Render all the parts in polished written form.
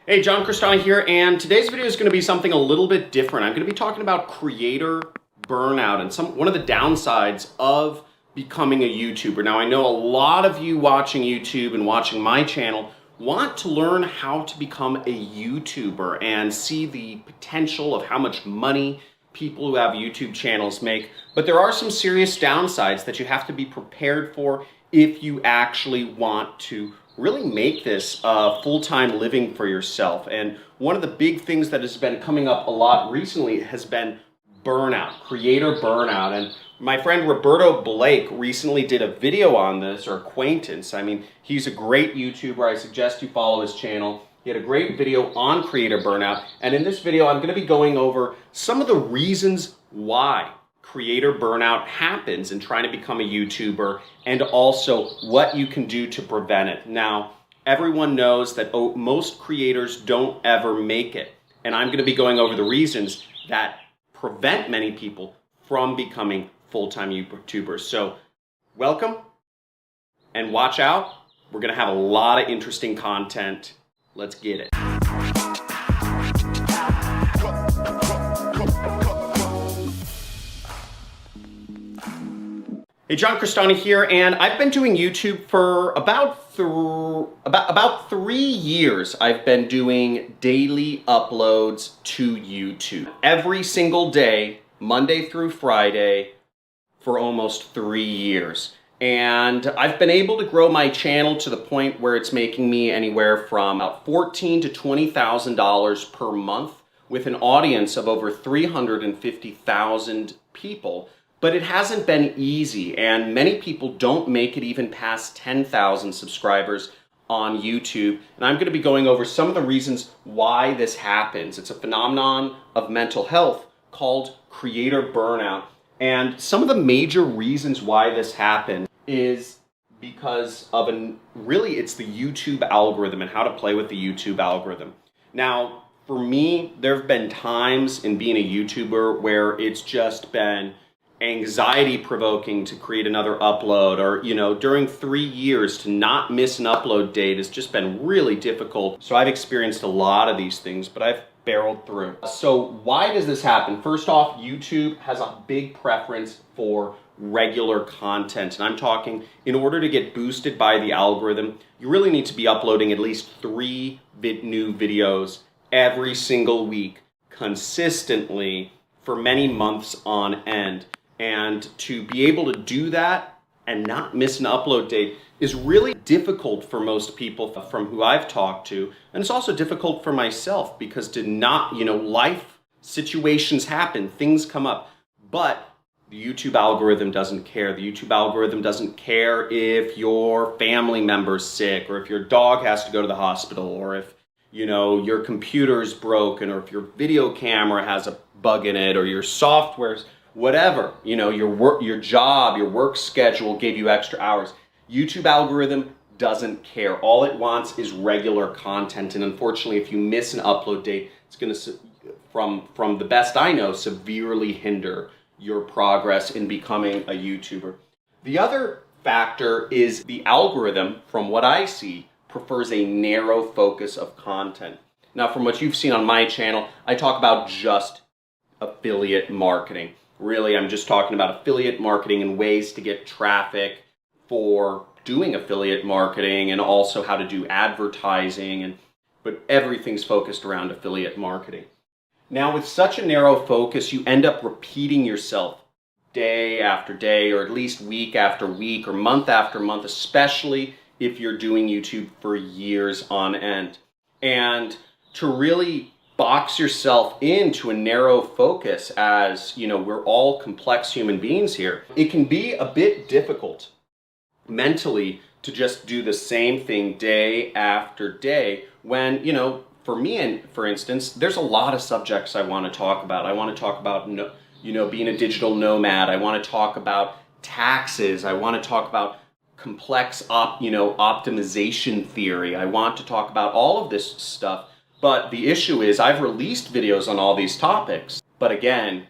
Hey, John Cristani here, and today's video is going to be something a little bit different. I'm going to be talking about creator burnout and one of the downsides of becoming a YouTuber. Now, I know a lot of you watching YouTube and watching my channel want to learn how to become a YouTuber and see the potential of how much money people who have YouTube channels make, but there are some serious downsides that you have to be prepared for if you actually want to really make this a full-time living for yourself. And one of the big things that has been coming up a lot recently has been burnout, creator burnout. And my friend Roberto Blake recently did a video on this, or acquaintance. I mean, he's a great YouTuber. I suggest you follow his channel. He had a great video on creator burnout. And in this video, I'm going to be going over some of the reasons why creator burnout happens in trying to become a YouTuber, and also what you can do to prevent it. Now, everyone knows that most creators don't ever make it, and I'm going to be going over the reasons that prevent many people from becoming full-time YouTubers. So, welcome, and watch out. We're going to have a lot of interesting content. Let's get it. Hey, John Cristani here, and I've been doing YouTube for about 3 years. I've been doing daily uploads to YouTube every single day, Monday through Friday, for almost 3 years. And I've been able to grow my channel to the point where it's making me anywhere from about $14,000 to $20,000 per month, with an audience of over 350,000 people. But it hasn't been easy, and many people don't make it even past 10,000 subscribers on YouTube. And I'm going to be going over some of the reasons why this happens. It's a phenomenon of mental health called creator burnout. And some of the major reasons why this happens is because of it's the YouTube algorithm and how to play with the YouTube algorithm. Now, for me, there have been times in being a YouTuber where it's just been anxiety provoking to create another upload, or during 3 years to not miss an upload date has just been really difficult. So I've experienced a lot of these things, but I've barreled through. So why does this happen? First off, YouTube has a big preference for regular content, and I'm talking, in order to get boosted by the algorithm, you really need to be uploading at least 3 new videos every single week consistently for many months on end. And to be able to do that and not miss an upload date is really difficult for most people from who I've talked to. And it's also difficult for myself because life situations happen, things come up. But the YouTube algorithm doesn't care. The YouTube algorithm doesn't care if your family member's sick, or if your dog has to go to the hospital, or if your computer's broken, or if your video camera has a bug in it, or your software's whatever, your job, your work schedule gave you extra hours. YouTube algorithm doesn't care. All it wants is regular content. And unfortunately, if you miss an upload date, it's going to, from the best I know, severely hinder your progress in becoming a YouTuber. The other factor is the algorithm, from what I see, prefers a narrow focus of content. Now, from what you've seen on my channel, I talk about just affiliate marketing. Really, I'm just talking about affiliate marketing and ways to get traffic for doing affiliate marketing, and also how to do advertising, but everything's focused around affiliate marketing. Now, with such a narrow focus, you end up repeating yourself day after day, or at least week after week, or month after month, especially if you're doing YouTube for years on end. And to really box yourself into a narrow focus, as we're all complex human beings here, it can be a bit difficult mentally to just do the same thing day after day when, for me, and for instance, there's a lot of subjects I want to talk about. I want to talk about being a digital nomad. I want to talk about taxes. I want to talk about complex optimization theory. I want to talk about all of this stuff. But the issue is, I've released videos on all these topics, but again,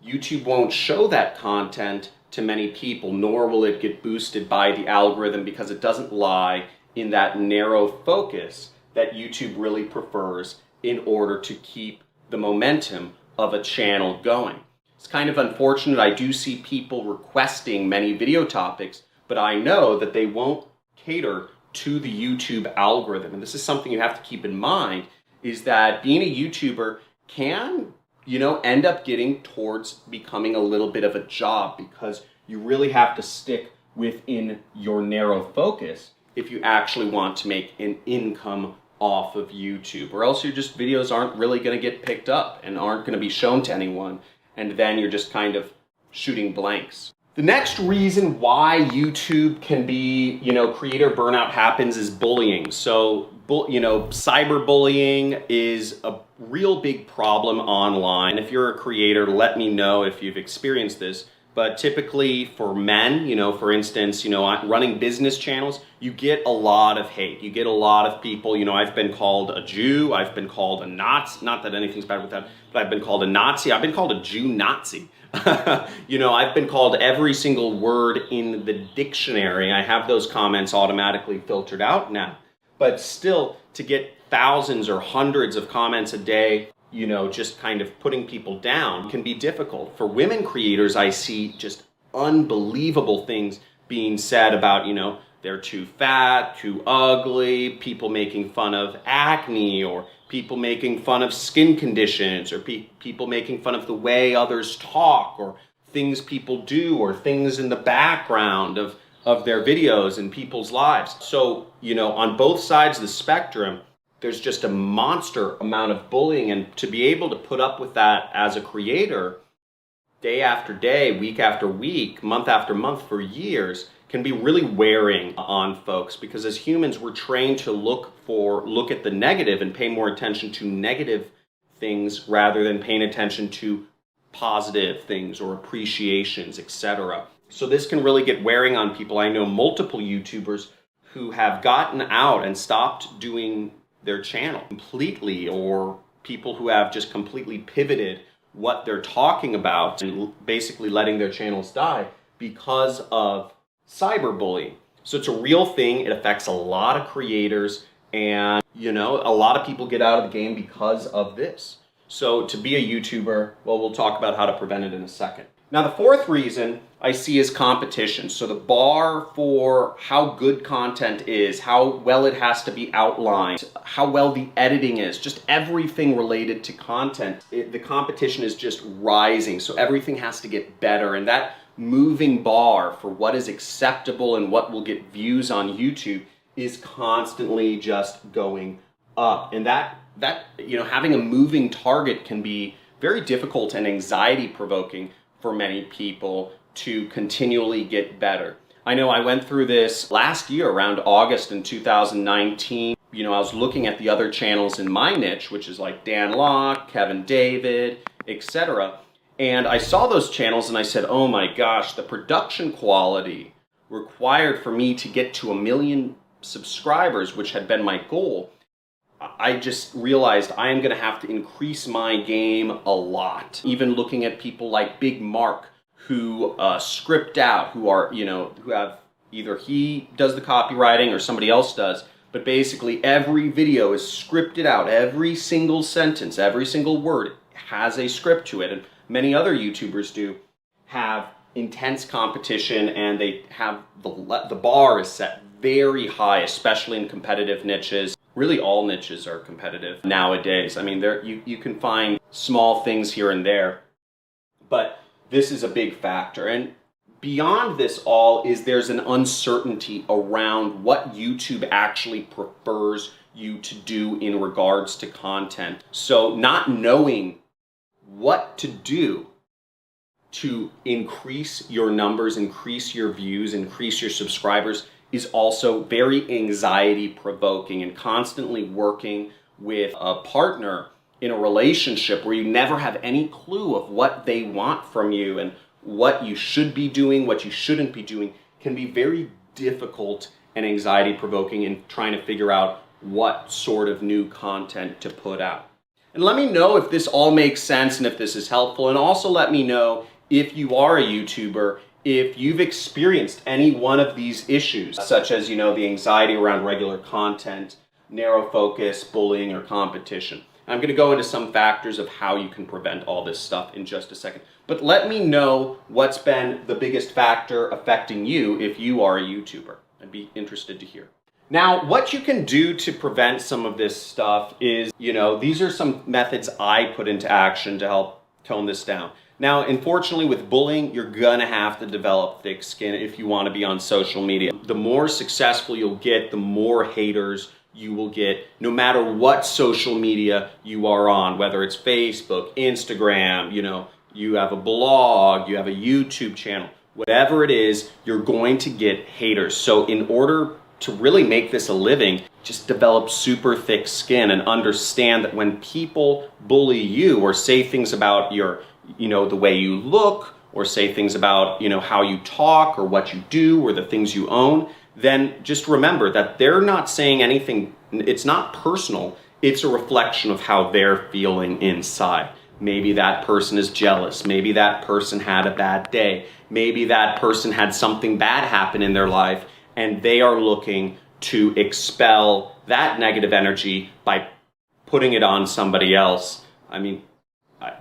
YouTube won't show that content to many people, nor will it get boosted by the algorithm, because it doesn't lie in that narrow focus that YouTube really prefers in order to keep the momentum of a channel going. It's kind of unfortunate. I do see people requesting many video topics, but I know that they won't cater to the YouTube algorithm. And this is something you have to keep in mind, is that being a YouTuber can, end up getting towards becoming a little bit of a job, because you really have to stick within your narrow focus if you actually want to make an income off of YouTube, or else your videos aren't really going to get picked up and aren't going to be shown to anyone, and then you're just kind of shooting blanks. The next reason why YouTube can be, creator burnout happens is bullying. So, cyberbullying is a real big problem online. If you're a creator, let me know if you've experienced this. But typically for men, for instance, running business channels, you get a lot of hate. You get a lot of people, I've been called a Jew, I've been called a Nazi, not that anything's bad with that, but I've been called a Nazi, I've been called a Jew Nazi. I've been called every single word in the dictionary. I have those comments automatically filtered out now. But still, to get thousands or hundreds of comments a day, just kind of putting people down can be difficult. For women creators, I see just unbelievable things being said about, they're too fat, too ugly, people making fun of acne, or people making fun of skin conditions, or people making fun of the way others talk, or things people do, or things in the background of their videos and people's lives. So, on both sides of the spectrum, there's just a monster amount of bullying, and to be able to put up with that as a creator day after day, week after week, month after month for years can be really wearing on folks, because as humans we're trained to look at the negative and pay more attention to negative things rather than paying attention to positive things or appreciations, etc. So this can really get wearing on people. I know multiple YouTubers who have gotten out and stopped doing their channel completely, or people who have just completely pivoted what they're talking about and basically letting their channels die because of cyberbullying. So it's a real thing. It affects a lot of creators, and a lot of people get out of the game because of this. So to be a YouTuber, well, we'll talk about how to prevent it in a second. Now, the fourth reason I see is competition. So the bar for how good content is, how well it has to be outlined, how well the editing is, just everything related to content, the competition is just rising. So everything has to get better. And that moving bar for what is acceptable and what will get views on YouTube is constantly just going up. And that having a moving target can be very difficult and anxiety provoking for many people to continually get better. I know I went through this last year around August in 2019. I was looking at the other channels in my niche, which is like Dan Locke, Kevin David, etc. And I saw those channels and I said, oh my gosh, the production quality required for me to get to 1 million subscribers, which had been my goal, I just realized I am going to have to increase my game a lot. Even looking at people like Big Mark, who script out, who have either he does the copywriting or somebody else does, but basically every video is scripted out. Every single sentence, every single word has a script to it. And many other YouTubers do have intense competition, and they have the bar is set very high, especially in competitive niches. Really, all niches are competitive nowadays. I mean, you can find small things here and there, but this is a big factor. And beyond this all there's an uncertainty around what YouTube actually prefers you to do in regards to content. So not knowing what to do to increase your numbers, increase your views, increase your subscribers is also very anxiety provoking, and constantly working with a partner in a relationship where you never have any clue of what they want from you and what you should be doing, what you shouldn't be doing, can be very difficult and anxiety provoking in trying to figure out what sort of new content to put out. And let me know if this all makes sense and if this is helpful, and also let me know if you are a YouTuber, if you've experienced any one of these issues, such as, the anxiety around regular content, narrow focus, bullying, or competition. I'm going to go into some factors of how you can prevent all this stuff in just a second. But let me know what's been the biggest factor affecting you if you are a YouTuber. I'd be interested to hear. Now, what you can do to prevent some of this stuff is, these are some methods I put into action to help tone this down. Now, unfortunately, with bullying, you're gonna have to develop thick skin if you want to be on social media. The more successful you'll get, the more haters you will get, no matter what social media you are on, whether it's Facebook, Instagram, you have a blog, you have a YouTube channel, whatever it is, you're going to get haters. So in order to really make this a living, just develop super thick skin and understand that when people bully you or say things about your, the way you look, or say things about, how you talk or what you do or the things you own, then just remember that they're not saying anything, it's not personal, it's a reflection of how they're feeling inside. Maybe that person is jealous, maybe that person had a bad day, maybe that person had something bad happen in their life, and they are looking to expel that negative energy by putting it on somebody else. I mean,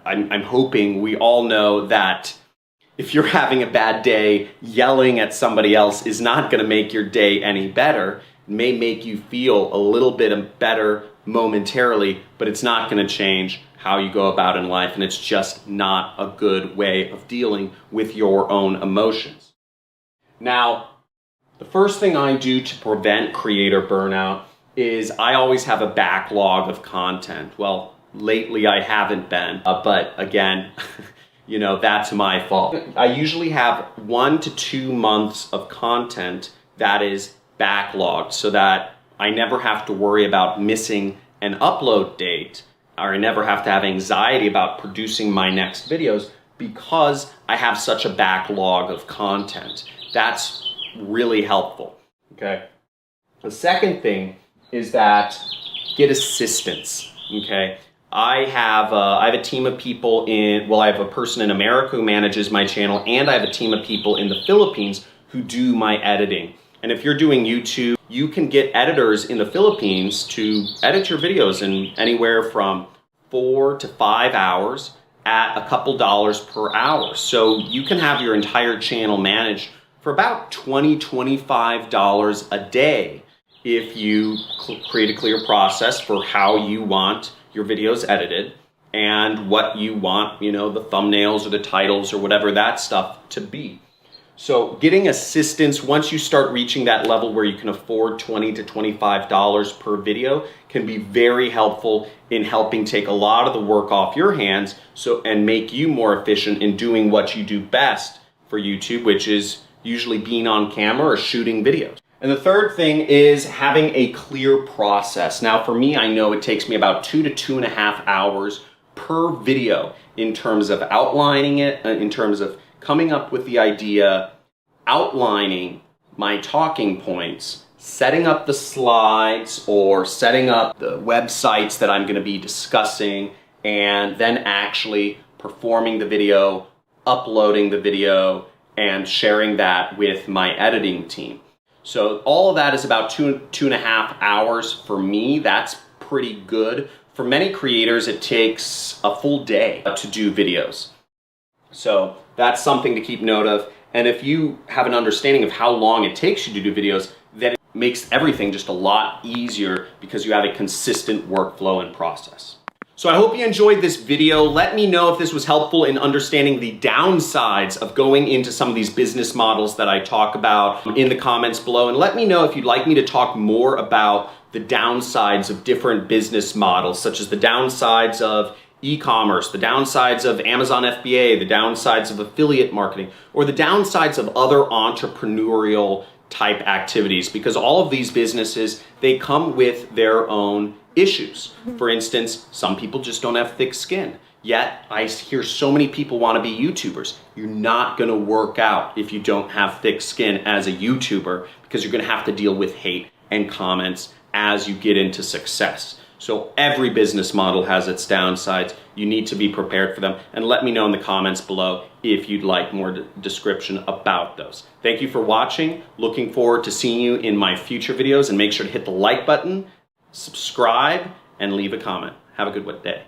I'm hoping we all know that if you're having a bad day, yelling at somebody else is not going to make your day any better. It may make you feel a little bit better momentarily, but it's not going to change how you go about in life, and it's just not a good way of dealing with your own emotions. Now, the first thing I do to prevent creator burnout is I always have a backlog of content. Well, lately I haven't been, but again, that's my fault. I usually have 1 to 2 months of content that is backlogged so that I never have to worry about missing an upload date, or I never have to have anxiety about producing my next videos because I have such a backlog of content. That's really helpful, okay? The second thing is that get assistance, okay? I have a team of people I have a person in America who manages my channel, and I have a team of people in the Philippines who do my editing. And if you're doing YouTube, you can get editors in the Philippines to edit your videos in anywhere from 4 to 5 hours at a couple dollars per hour. So you can have your entire channel managed for about $20, $25 a day if you create a clear process for how you want your videos edited and what you want, the thumbnails or the titles or whatever that stuff to be. So getting assistance, once you start reaching that level where you can afford $20 to $25 per video, can be very helpful in helping take a lot of the work off your hands and make you more efficient in doing what you do best for YouTube, which is usually being on camera or shooting videos. And the third thing is having a clear process. Now for me, I know it takes me about 2 to 2.5 hours per video in terms of outlining it, in terms of coming up with the idea, outlining my talking points, setting up the slides or setting up the websites that I'm going to be discussing, and then actually performing the video, uploading the video, and sharing that with my editing team. So all of that is about 2.5 hours for me. That's pretty good. For many creators, it takes a full day to do videos. So that's something to keep note of. And if you have an understanding of how long it takes you to do videos, then it makes everything just a lot easier because you have a consistent workflow and process. So I hope you enjoyed this video. Let me know if this was helpful in understanding the downsides of going into some of these business models that I talk about in the comments below. And let me know if you'd like me to talk more about the downsides of different business models, such as the downsides of e-commerce, the downsides of Amazon FBA, the downsides of affiliate marketing, or the downsides of other entrepreneurial type activities, because all of these businesses, they come with their own issues. For instance, some people just don't have thick skin. Yet, I hear so many people want to be YouTubers. You're not going to work out if you don't have thick skin as a YouTuber, because you're going to have to deal with hate and comments as you get into success. So every business model has its downsides. You need to be prepared for them. And let me know in the comments below if you'd like more description about those. Thank you for watching. Looking forward to seeing you in my future videos, and make sure to hit the like button subscribe, and leave a comment. Have a good day.